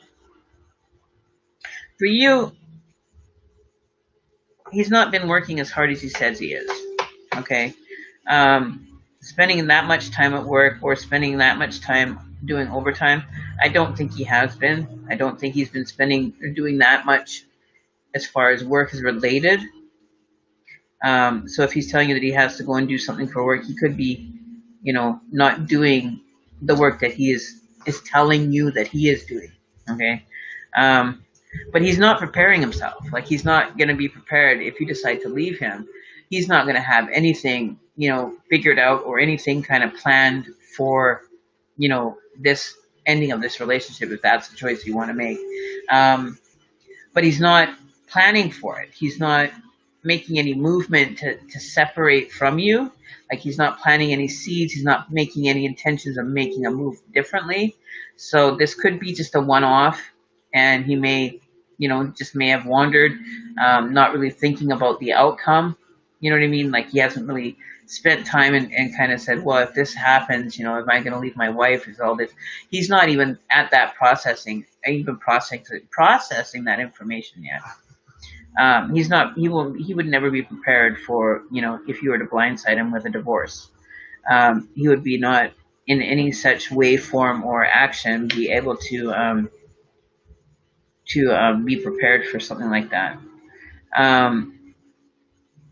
for you, he's not been working as hard as he says he is. Okay, spending that much time at work or spending that much time doing overtime, I don't think he has been. I don't think he's been spending or doing that much as far as work is related. So if he's telling you that he has to go and do something for work, he could be, not doing the work that he is telling you that he is doing. Okay. But he's not preparing himself. Like he's not going to be prepared if you decide to leave him. He's not going to have anything, figured out or anything kind of planned for, this ending of this relationship, if that's the choice you want to make. But he's not planning for it. He's not making any movement to separate from you. Like he's not planting any seeds. He's not making any intentions of making a move differently. So this could be just a one-off, and he may, just may have wandered, not really thinking about the outcome. You know what I mean? Like he hasn't really spent time and kind of said, well, if this happens, am I going to leave my wife? Is all this? He's not even at that processing that information yet. He would never be prepared for, if you were to blindside him with a divorce. He would be not in any such way, form, or action be able to be prepared for something like that.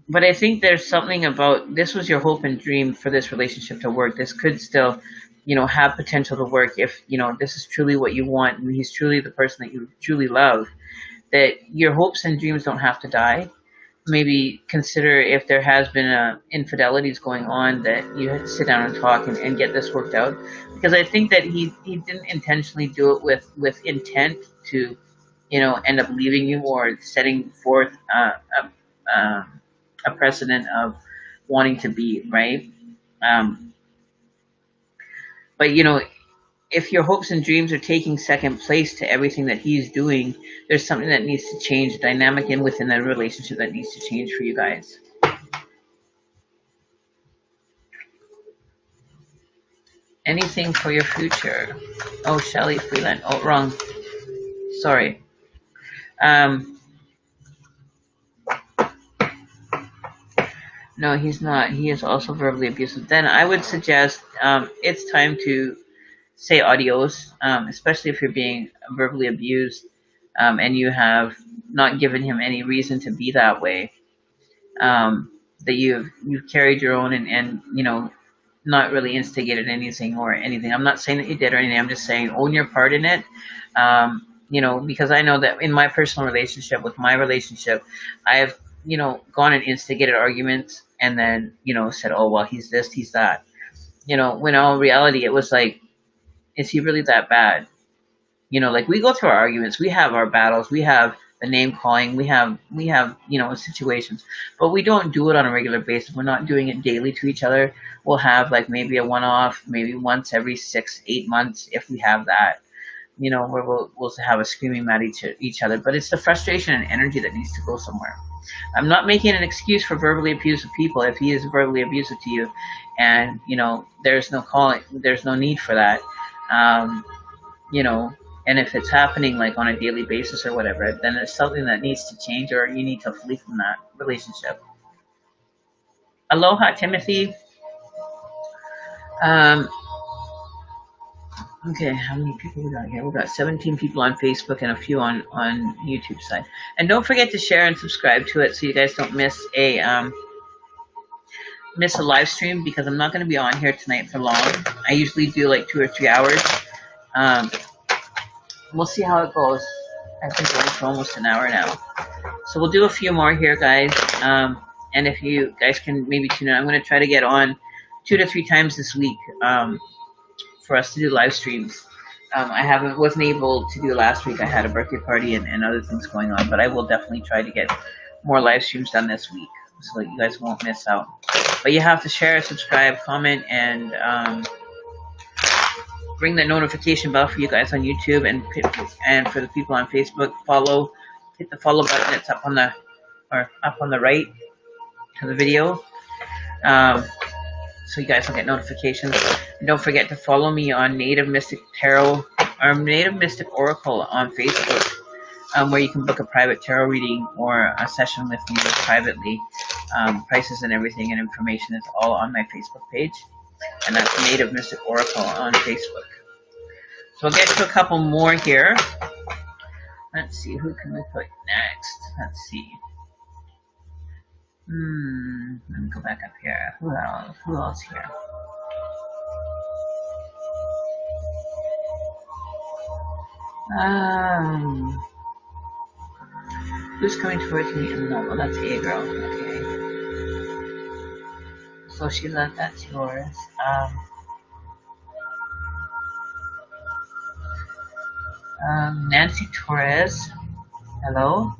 But I think there's something about, this was your hope and dream for this relationship to work. This could still, have potential to work if, this is truly what you want and he's truly the person that you truly love. That your hopes and dreams don't have to die. Maybe consider if there has been infidelities going on, that you have to sit down and talk and get this worked out. Because I think that he didn't intentionally do it with intent to, end up leaving you or setting forth a precedent of wanting to be, right? But, if your hopes and dreams are taking second place to everything that he's doing, there's something that needs to change, dynamic within that relationship that needs to change for you guys. Anything for your future? Oh, Shelley Freeland. Oh, wrong. Sorry. No, he's not. He is also verbally abusive. Then I would suggest it's time to say adios, especially if you're being verbally abused and you have not given him any reason to be that way. That you've carried your own and not really instigated anything or anything. I'm not saying that you did or anything. I'm just saying own your part in it. Because I know that in my personal relationship, I have you know, gone and instigated arguments and then, you know, said, oh, well, he's this, he's that. You know, when in all reality, it was like, is he really that bad? You know, like we go through our arguments, we have our battles, we have the name calling, we have, you know, situations, but we don't do it on a regular basis. We're not doing it daily to each other. We'll have like maybe a one-off, maybe once every 6-8 months, if we have that, you know, where we'll have a screaming at each other. But it's the frustration and energy that needs to go somewhere. I'm not making an excuse for verbally abusive people. If he is verbally abusive to you, and you know, there's no calling, there's no need for that. You know, and if it's happening like on a daily basis or whatever, then it's something that needs to change, or you need to flee from that relationship. Aloha, Timothy. Um, okay, how many people we got here? We got 17 people on Facebook and a few on YouTube side. And don't forget to share and subscribe to it so you guys don't miss a live stream, because I'm not going to be on here tonight for long. I usually do like 2 or 3 hours. We'll see how it goes. I've been going for almost an hour now. So we'll do a few more here, guys. And if you guys can maybe tune in, I'm going to try to get on 2 to 3 times this week for us to do live streams. I wasn't able to do last week. I had a birthday party and other things going on, but I will definitely try to get more live streams done this week so that you guys won't miss out. But you have to share, subscribe, comment, and ring the notification bell for you guys on YouTube, and for the people on Facebook, hit the follow button that's up on the right to the video, so you guys will get notifications. And don't forget to follow me on Native Mystic Tarot or Native Mystic Oracle on Facebook, where you can book a private tarot reading or a session with me privately. Prices and everything and information is all on my Facebook page, and that's Native Mystic Oracle on Facebook. So we'll get to a couple more here. Let's see, who can we put next? Let's see. Let me go back up here. Who else here? Who's coming towards me? No, well, that's a girl. Okay. So Sheila, that's yours. Nancy Torres. Hello.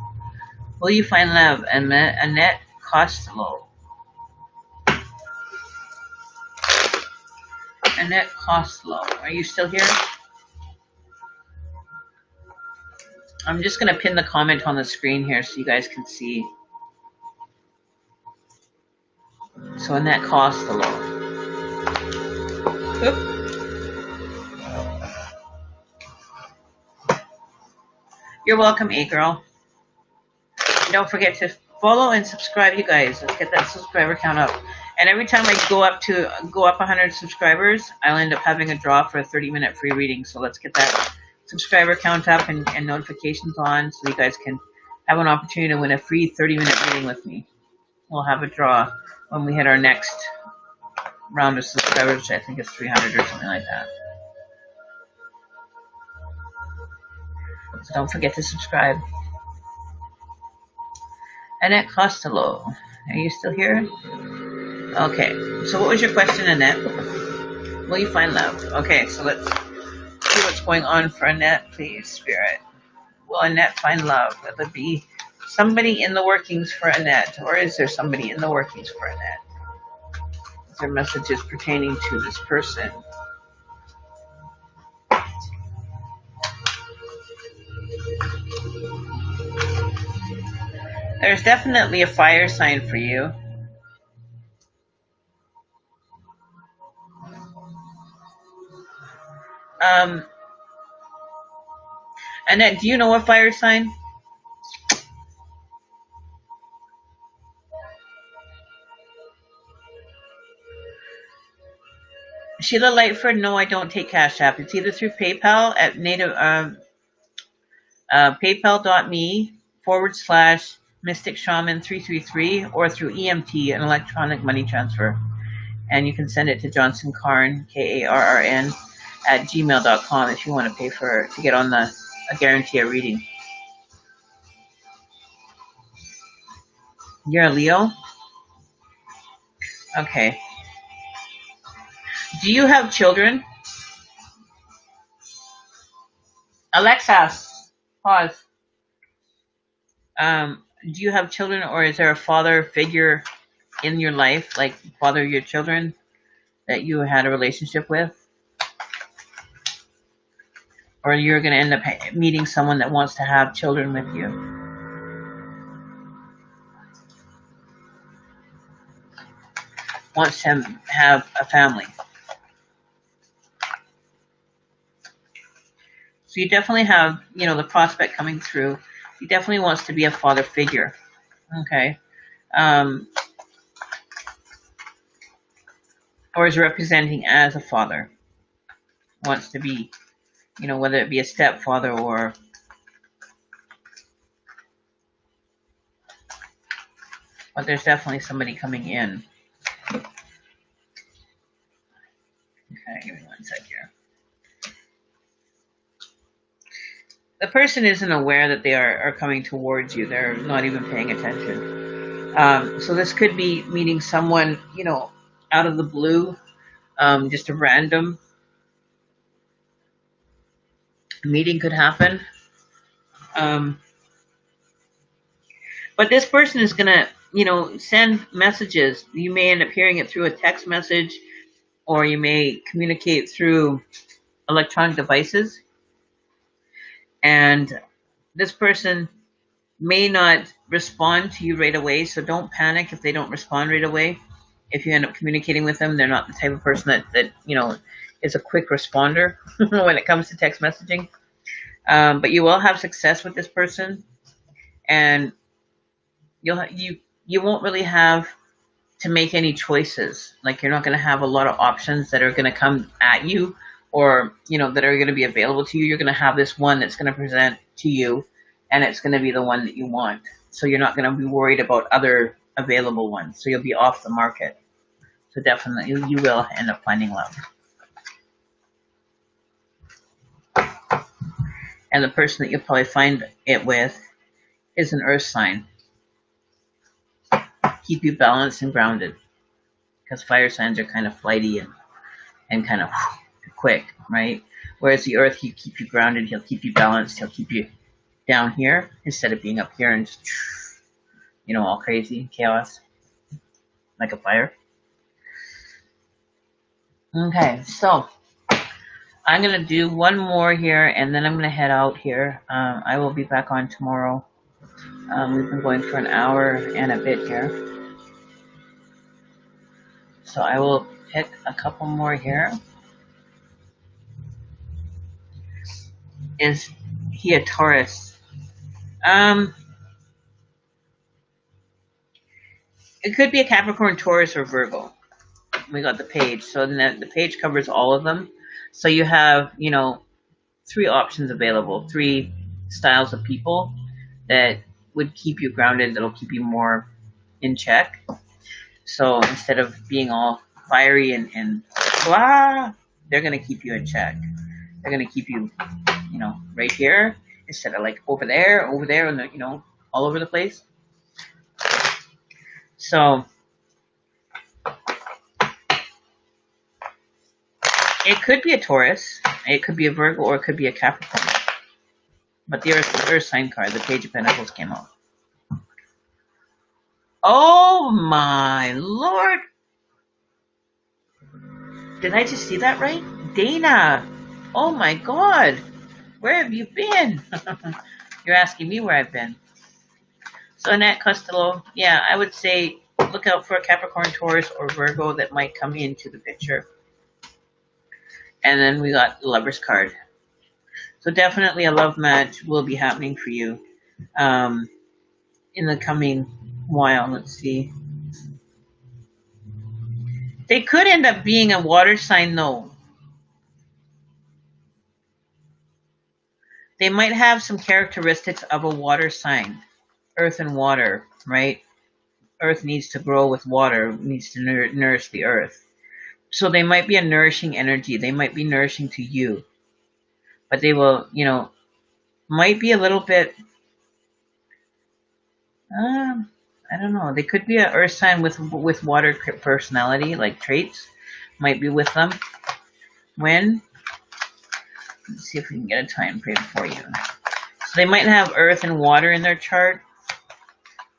Will you find love? Annette Costello. Annette Costello. Are you still here? I'm just going to pin the comment on the screen here so you guys can see. So Annette Costello. Oop. You're welcome, A-Girl. Don't forget to follow and subscribe, you guys. Let's get that subscriber count up. And every time I go up 100 subscribers, I'll end up having a draw for a 30-minute free reading. So let's get that subscriber count up and notifications on so you guys can have an opportunity to win a free 30-minute reading with me. We'll have a draw when we hit our next round of subscribers, which I think is 300 or something like that. So don't forget to subscribe. Annette Costello, are you still here? Okay, so what was your question, Annette? Will you find love? Okay, so let's see what's going on for Annette, please, Spirit. Will Annette find love? Will there be somebody in the workings for Annette, or is there somebody in the workings for Annette? Is there messages pertaining to this person? There's definitely a fire sign for you. Annette, do you know a fire sign? Sheila Lightford, no, I don't take Cash App. It's either through PayPal at paypal.me/Mystic Shaman 333 or through EMT, an electronic money transfer. And you can send it to Johnson Karn, Karrn, at gmail.com if you want to pay to get on a guarantee a reading. You're a Leo? Okay. Do you have children? Alexa, pause. Do you have children, or is there a father figure in your life, like father of your children, that you had a relationship with? Or you're going to end up meeting someone that wants to have children with you? Wants to have a family. So you definitely have, the prospect coming through. He definitely wants to be a father figure. Okay. Or is representing as a father. Wants to be, whether it be a stepfather or... But there's definitely somebody coming in. Okay, give me one sec here. The person isn't aware that they are coming towards you. They're not even paying attention. So this could be meeting someone, out of the blue, just a random meeting could happen. But this person is going to, send messages. You may end up hearing it through a text message, or you may communicate through electronic devices. And this person may not respond to you right away, so don't panic if they don't respond right away. If you end up communicating with them, they're not the type of person that is a quick responder when it comes to text messaging. But you will have success with this person, and you won't really have to make any choices. Like, you're not going to have a lot of options that are going to come at you, or that are going to be available to you. You're going to have this one that's going to present to you, and it's going to be the one that you want. So you're not going to be worried about other available ones. So you'll be off the market. So definitely you will end up finding love. And the person that you'll probably find it with is an earth sign. Keep you balanced and grounded. Because fire signs are kind of flighty and kind of quick, right? Whereas the earth, he'll keep you grounded, he'll keep you balanced, he'll keep you down here instead of being up here and just, all crazy, chaos, like a fire. Okay, so I'm going to do one more here, and then I'm going to head out here. I will be back on tomorrow. We've been going for an hour and a bit here. So I will pick a couple more here. Is he a Taurus? It could be a Capricorn, Taurus, or Virgo. We got the page. So then the page covers all of them. So you have, 3 options available, 3 styles of people that would keep you grounded, that'll keep you more in check. So instead of being all fiery and blah, they're going to keep you in check. They're going to keep you, right here instead of like over there, and all over the place. So it could be a Taurus, it could be a Virgo, or it could be a Capricorn. But the Earth sign card, the Page of Pentacles, came out. Oh my Lord! Did I just see that right? Dana! Oh my God! Where have you been? You're asking me where I've been. So Annette Costello, yeah, I would say look out for a Capricorn, Taurus, or Virgo that might come into the picture. And then we got the Lover's card. So definitely a love match will be happening for you in the coming while. Let's see. They could end up being a water sign, though. They might have some characteristics of a water sign. Earth and water, right? Earth needs to grow with water, needs to nourish the earth. So they might be a nourishing energy. They might be nourishing to you. But they will, might be a little bit, I I don't know. They could be an earth sign with water personality, like traits, might be with them. When? Let's see if we can get a time frame for you. So they might have earth and water in their chart.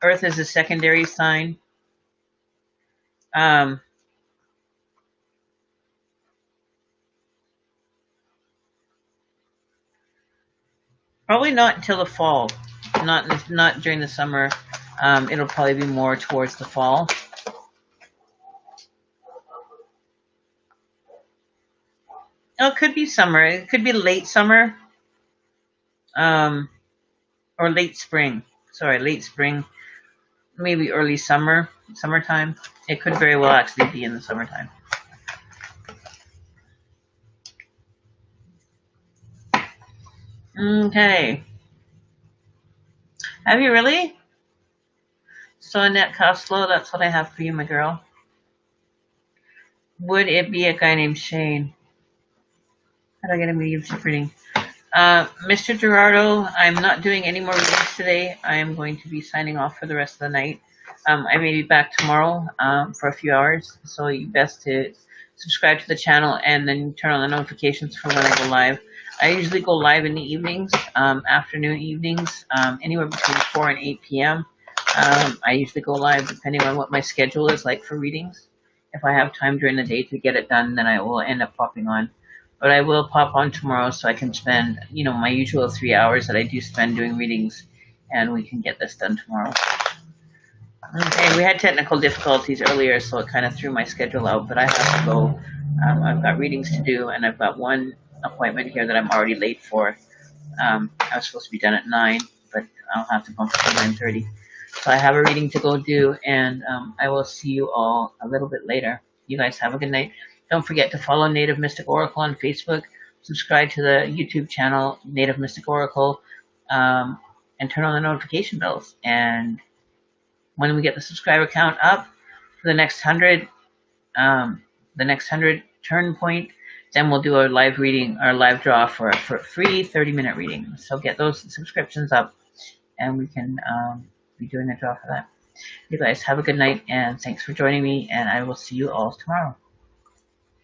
Earth is a secondary sign. Probably not until the fall. Not during the summer. It'll probably be more towards the fall. Oh, it could be summer. It could be late summer. Or late spring. Sorry, late spring. Maybe early summertime. It could very well actually be in the summertime. Okay. Have you really? So Annette Costello, that's what I have for you, my girl. Would it be a guy named Shane? How do I get a mediumship reading? Mr. Gerardo, I'm not doing any more readings today. I am going to be signing off for the rest of the night. I may be back tomorrow for a few hours, so you best to subscribe to the channel and then turn on the notifications for when I go live. I usually go live in the evenings, afternoon evenings, anywhere between 4 and 8 p.m. I usually go live depending on what my schedule is like for readings. If I have time during the day to get it done, then I will end up popping on. But I will pop on tomorrow so I can spend, my usual 3 hours that I do spend doing readings, and we can get this done tomorrow. Okay, we had technical difficulties earlier, so it kind of threw my schedule out, but I have to go. I've got readings to do, and I've got one appointment here that I'm already late for. I was supposed to be done at 9, but I'll have to bump it to 9:30. So I have a reading to go do, and I will see you all a little bit later. You guys have a good night. Don't forget to follow Native Mystic Oracle on Facebook, subscribe to the YouTube channel, Native Mystic Oracle, and turn on the notification bells. And when we get the subscriber count up for the next 100, turn point, then we'll do our live reading, our live draw for a free 30-minute reading. So get those subscriptions up, and we can be doing a draw for that. You guys have a good night, and thanks for joining me, and I will see you all tomorrow.